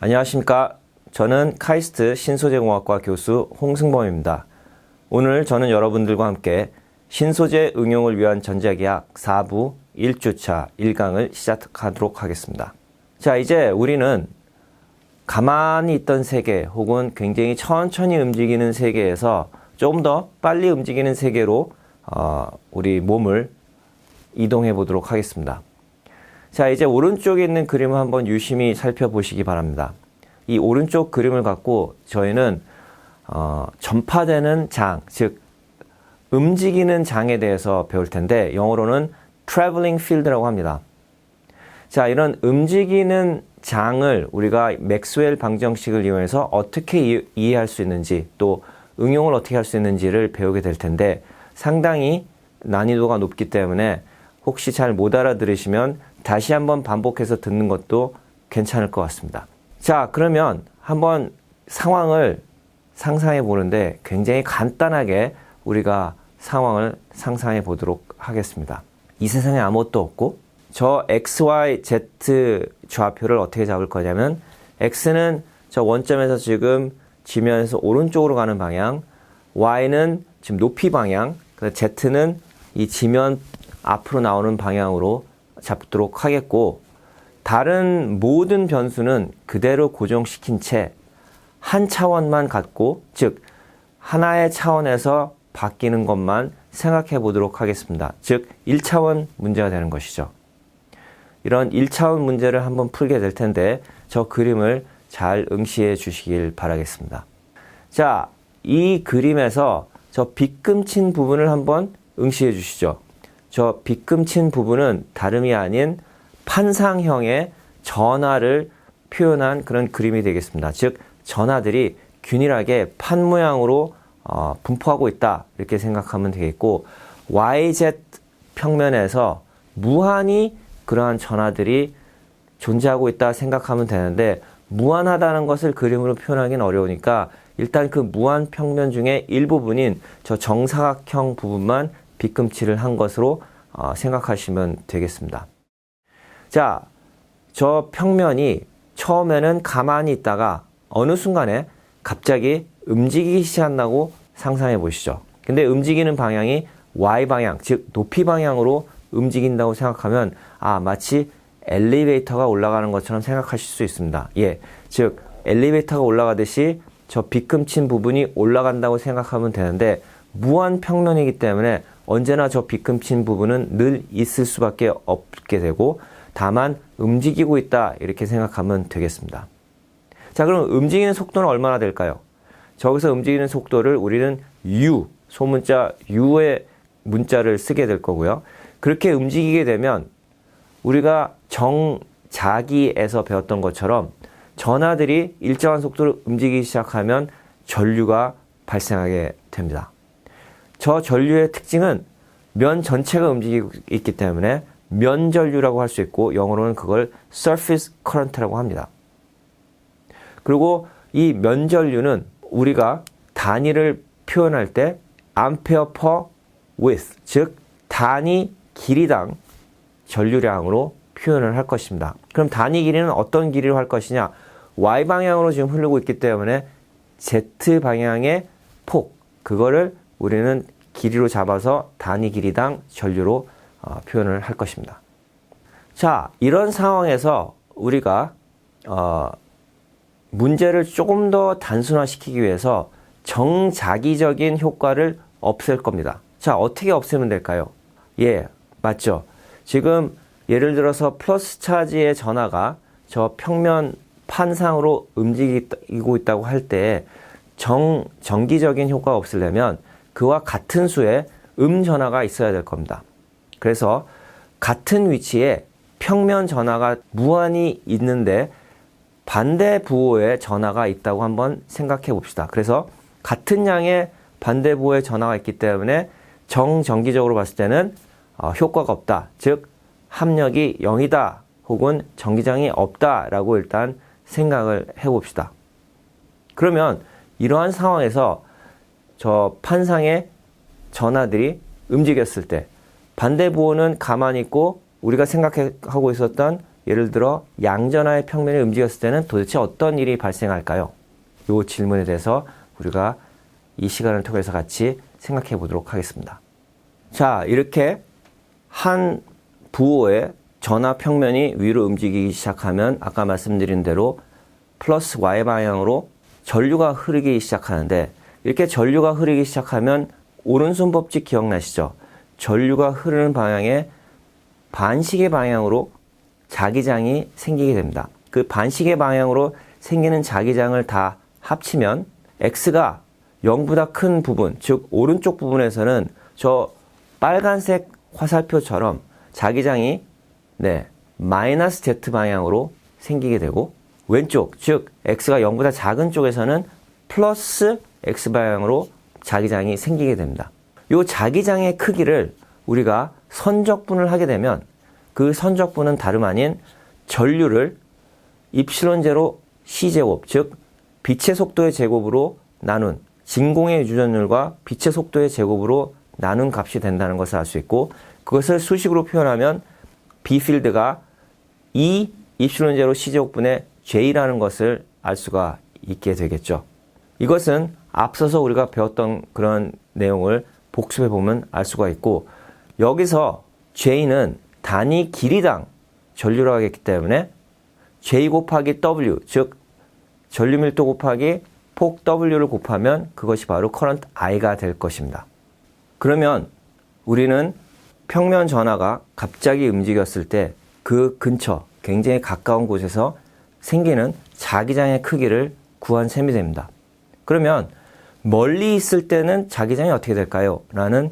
안녕하십니까. 저는 카이스트 신소재공학과 교수 홍승범입니다. 오늘 저는 여러분들과 함께 신소재 응용을 위한 전자기학 4부 1주차 1강을 시작하도록 하겠습니다. 자, 이제 우리는 가만히 있던 세계 혹은 굉장히 천천히 움직이는 세계에서 조금 더 빨리 움직이는 세계로 우리 몸을 이동해 보도록 하겠습니다. 자, 이제 오른쪽에 있는 그림을 한번 유심히 살펴보시기 바랍니다. 이 오른쪽 그림을 갖고 저희는 전파되는 장, 즉 움직이는 장에 대해서 배울 텐데 영어로는 traveling field라고 합니다. 자, 이런 움직이는 장을 우리가 맥스웰 방정식을 이용해서 어떻게 이해할 수 있는지 또 응용을 어떻게 할 수 있는지를 배우게 될 텐데 상당히 난이도가 높기 때문에 혹시 잘 못 알아들으시면 다시 한번 반복해서 듣는 것도 괜찮을 것 같습니다. 자, 그러면 한번 상황을 상상해 보는데 굉장히 간단하게 우리가 상황을 상상해 보도록 하겠습니다. 이 세상에 아무것도 없고 저 X, Y, Z 좌표를 어떻게 잡을 거냐면 X는 저 원점에서 지금 지면에서 오른쪽으로 가는 방향, Y는 지금 높이 방향, Z는 이 지면 앞으로 나오는 방향으로 잡도록 하겠고 다른 모든 변수는 그대로 고정시킨 채 한 차원만 갖고 즉 하나의 차원에서 바뀌는 것만 생각해 보도록 하겠습니다. 즉 1차원 문제가 되는 것이죠. 이런 1차원 문제를 한번 풀게 될 텐데 저 그림을 잘 응시해 주시길 바라겠습니다. 자, 이 그림에서 저 빗금친 부분을 한번 응시해 주시죠. 저 빗금친 부분은 다름이 아닌 판상형의 전하를 표현한 그런 그림이 되겠습니다. 즉 전하들이 균일하게 판 모양으로 분포하고 있다 이렇게 생각하면 되겠고 YZ 평면에서 무한히 그러한 전하들이 존재하고 있다 생각하면 되는데 무한하다는 것을 그림으로 표현하기는 어려우니까 일단 그 무한 평면 중에 일부분인 저 정사각형 부분만 빗금칠을 한 것으로 생각하시면 되겠습니다. 자, 저 평면이 처음에는 가만히 있다가 어느 순간에 갑자기 움직이기 시작한다고 상상해 보시죠. 근데 움직이는 방향이 Y방향, 즉 높이 방향으로 움직인다고 생각하면 마치 엘리베이터가 올라가는 것처럼 생각하실 수 있습니다. 예, 즉 엘리베이터가 올라가듯이 저 빗금친 부분이 올라간다고 생각하면 되는데 무한 평면이기 때문에 언제나 저 빗금친 부분은 늘 있을 수밖에 없게 되고 다만 움직이고 있다 이렇게 생각하면 되겠습니다. 자, 그럼 움직이는 속도는 얼마나 될까요? 저기서 움직이는 속도를 우리는 U, 소문자 U의 문자를 쓰게 될 거고요. 그렇게 움직이게 되면 우리가 정자기에서 배웠던 것처럼 전하들이 일정한 속도로 움직이기 시작하면 전류가 발생하게 됩니다. 저 전류의 특징은 면 전체가 움직이고 있기 때문에 면전류라고 할 수 있고 영어로는 그걸 surface current라고 합니다. 그리고 이 면전류는 우리가 단위를 표현할 때 ampere per width, 즉 단위 길이당 전류량으로 표현을 할 것입니다. 그럼 단위 길이는 어떤 길이로 할 것이냐? Y방향으로 지금 흐르고 있기 때문에 Z방향의 폭, 그거를 우리는 길이로 잡아서 단위 길이당 전류로 표현을 할 것입니다. 자, 이런 상황에서 우리가 문제를 조금 더 단순화시키기 위해서 정자기적인 효과를 없앨 겁니다. 자, 어떻게 없애면 될까요? 예, 맞죠. 지금 예를 들어서 플러스 차지의 전하가 저 평면 판상으로 움직이고 있다고 할 때 정기적인 효과가 없으려면 그와 같은 수의 전하가 있어야 될 겁니다. 그래서 같은 위치에 평면 전하가 무한히 있는데 반대 부호의 전하가 있다고 한번 생각해 봅시다. 그래서 같은 양의 반대 부호의 전하가 있기 때문에 정기적으로 봤을 때는 효과가 없다. 즉 합력이 0이다 혹은 전기장이 없다라고 일단 생각을 해봅시다. 그러면 이러한 상황에서 저 판상의 전하들이 움직였을 때 반대 부호는 가만히 있고 우리가 생각하고 있었던 예를 들어 양전하의 평면이 움직였을 때는 도대체 어떤 일이 발생할까요? 이 질문에 대해서 우리가 이 시간을 통해서 같이 생각해 보도록 하겠습니다. 자, 이렇게 한 부호의 전하 평면이 위로 움직이기 시작하면 아까 말씀드린 대로 플러스 y 방향으로 전류가 흐르기 시작하는데, 이렇게 전류가 흐르기 시작하면 오른손 법칙 기억나시죠? 전류가 흐르는 방향에 반시계 방향으로 자기장이 생기게 됩니다. 그 반시계 방향으로 생기는 자기장을 다 합치면 x가 0보다 큰 부분, 즉 오른쪽 부분에서는 저 빨간색 화살표처럼 자기장이 마이너스 z 방향으로 생기게 되고, 왼쪽, 즉 x가 0보다 작은 쪽에서는 플러스 x 방향으로 자기장이 생기게 됩니다. 이 자기장의 크기를 우리가 선적분을 하게 되면 그 선적분은 다름 아닌 전류를 입실론0 c제곱, 즉 빛의 속도의 제곱으로 나눈 진공의 유전율과 빛의 속도의 제곱으로 나눈 값이 된다는 것을 알 수 있고, 그것을 수식으로 표현하면 B필드가 E 입실론0 c제곱분의 J라는 것을 알 수가 있게 되겠죠. 이것은 앞서서 우리가 배웠던 그런 내용을 복습해 보면 알 수가 있고, 여기서 J는 단위 길이당 전류라고 하겠기 때문에 J 곱하기 W, 즉 전류 밀도 곱하기 폭 W를 곱하면 그것이 바로 커런트 I가 될 것입니다. 그러면 우리는 평면 전하가 갑자기 움직였을 때 그 근처, 굉장히 가까운 곳에서 생기는 자기장의 크기를 구한 셈이 됩니다. 그러면 멀리 있을 때는 자기장이 어떻게 될까요? 라는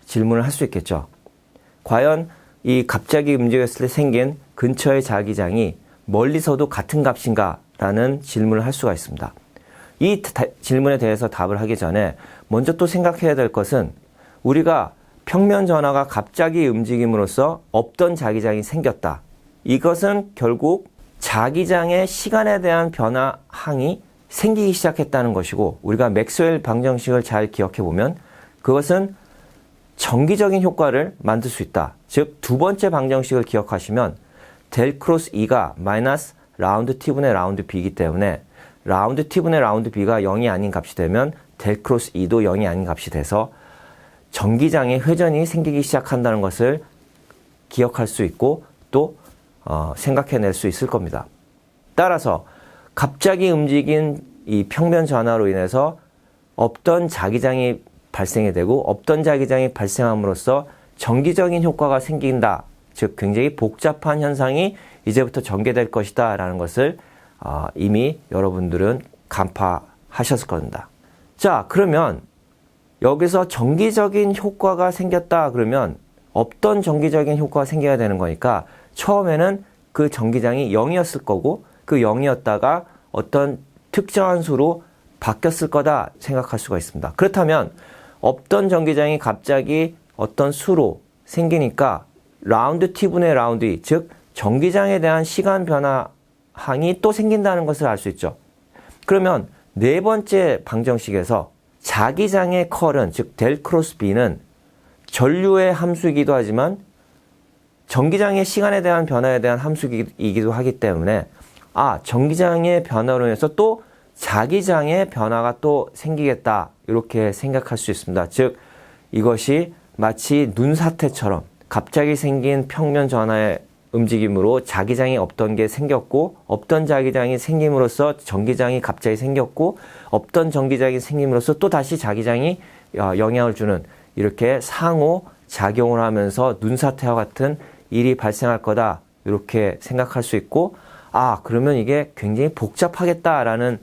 질문을 할 수 있겠죠. 과연 이 갑자기 움직였을 때 생긴 근처의 자기장이 멀리서도 같은 값인가? 라는 질문을 할 수가 있습니다. 이 질문에 대해서 답을 하기 전에 먼저 또 생각해야 될 것은, 우리가 평면 전하가 갑자기 움직임으로써 없던 자기장이 생겼다. 이것은 결국 자기장의 시간에 대한 변화항이 생기기 시작했다는 것이고, 우리가 맥스웰 방정식을 잘 기억해 보면 그것은 정기적인 효과를 만들 수 있다. 즉 두 번째 방정식을 기억하시면 델 크로스 E가 마이너스 라운드 T분의 라운드 B이기 때문에 라운드 T분의 라운드 B가 0이 아닌 값이 되면 델 크로스 E도 0이 아닌 값이 돼서 전기장의 회전이 생기기 시작한다는 것을 기억할 수 있고 또 생각해낼 수 있을 겁니다. 따라서 갑자기 움직인 이 평면 전하로 인해서 없던 자기장이 발생이 되고, 없던 자기장이 발생함으로써 정기적인 효과가 생긴다. 즉 굉장히 복잡한 현상이 이제부터 전개될 것이다 라는 것을 이미 여러분들은 간파하셨을 겁니다. 자, 그러면 여기서 정기적인 효과가 생겼다 그러면 없던 정기적인 효과가 생겨야 되는 거니까 처음에는 그 전기장이 0이었을 거고, 그 0이었다가 어떤 특정한 수로 바뀌었을 거다 생각할 수가 있습니다. 그렇다면 없던 전기장이 갑자기 어떤 수로 생기니까 라운드 T분의 라운드 E, 즉 전기장에 대한 시간 변화항이 또 생긴다는 것을 알 수 있죠. 그러면 네 번째 방정식에서 자기장의 컬은, 즉 델 크로스 B는 전류의 함수이기도 하지만 전기장의 시간에 대한 변화에 대한 함수이기도 하기 때문에 전기장의 변화로 인해서 또 자기장의 변화가 또 생기겠다, 이렇게 생각할 수 있습니다. 즉 이것이 마치 눈사태처럼 갑자기 생긴 평면 전하의 움직임으로 자기장이 없던 게 생겼고, 없던 자기장이 생김으로써 전기장이 갑자기 생겼고, 없던 전기장이 생김으로써 또 다시 자기장이 영향을 주는, 이렇게 상호 작용을 하면서 눈사태와 같은 일이 발생할 거다, 이렇게 생각할 수 있고, 그러면 이게 굉장히 복잡하겠다라는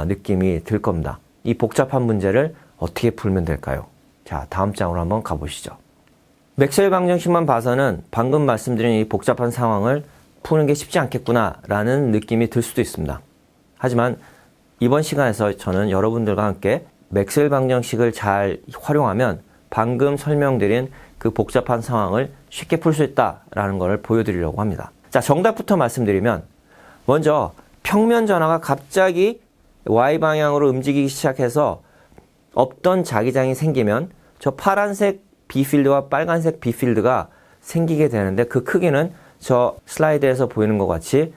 느낌이 들 겁니다. 이 복잡한 문제를 어떻게 풀면 될까요? 자, 다음 장으로 한번 가보시죠. 맥스웰 방정식만 봐서는 방금 말씀드린 이 복잡한 상황을 푸는 게 쉽지 않겠구나라는 느낌이 들 수도 있습니다. 하지만 이번 시간에서 저는 여러분들과 함께 맥스웰 방정식을 잘 활용하면 방금 설명드린 그 복잡한 상황을 쉽게 풀 수 있다라는 것을 보여드리려고 합니다. 자, 정답부터 말씀드리면, 먼저 평면 전하가 갑자기 Y방향으로 움직이기 시작해서 없던 자기장이 생기면 저 파란색 B필드와 빨간색 B필드가 생기게 되는데, 그 크기는 저 슬라이드에서 보이는 것 같이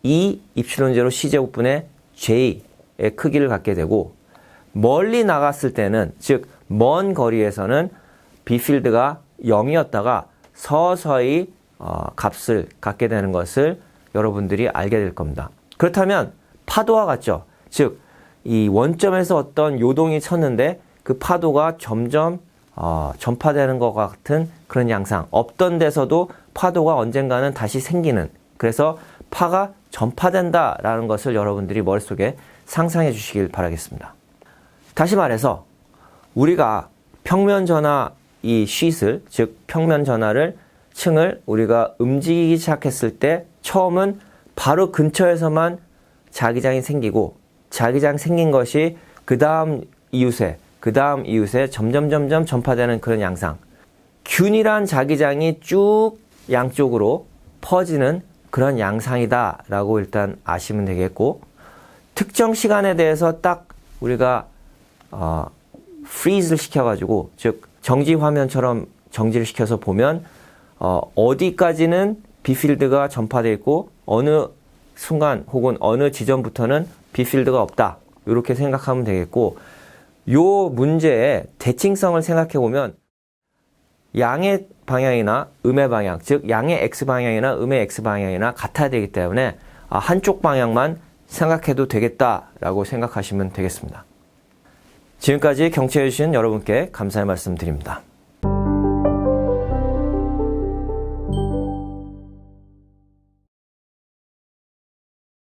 E 입실론 제로 C제곱분의 J의 크기를 갖게 되고 멀리 나갔을 때는 즉 먼 거리에서는 B필드가 0이었다가 서서히 값을 갖게 되는 것을 여러분들이 알게 될 겁니다. 그렇다면 파도와 같죠. 즉 이 원점에서 어떤 요동이 쳤는데 그 파도가 점점 전파되는 것 같은 그런 양상. 없던 데서도 파도가 언젠가는 다시 생기는, 그래서 파가 전파된다라는 것을 여러분들이 머릿속에 상상해 주시길 바라겠습니다. 다시 말해서 우리가 평면 전화 이 쉿을, 즉 평면 전화를 층을 우리가 움직이기 시작했을 때 처음은 바로 근처에서만 자기장이 생기고 자기장 생긴 것이 그 다음 이웃에 점점 전파되는 그런 양상. 균일한 자기장이 쭉 양쪽으로 퍼지는 그런 양상이다 라고 일단 아시면 되겠고, 특정 시간에 대해서 딱 우리가 freeze를 시켜가지고, 즉 정지 화면처럼 정지를 시켜서 보면 어디까지는 B필드가 전파되어 있고 어느 순간 혹은 어느 지점부터는 B필드가 없다, 이렇게 생각하면 되겠고, 요 문제의 대칭성을 생각해 보면 양의 방향이나 음의 방향, 즉 양의 X방향이나 음의 X방향이나 같아야 되기 때문에 한쪽 방향만 생각해도 되겠다라고 생각하시면 되겠습니다. 지금까지 경청해 주신 여러분께 감사의 말씀 드립니다.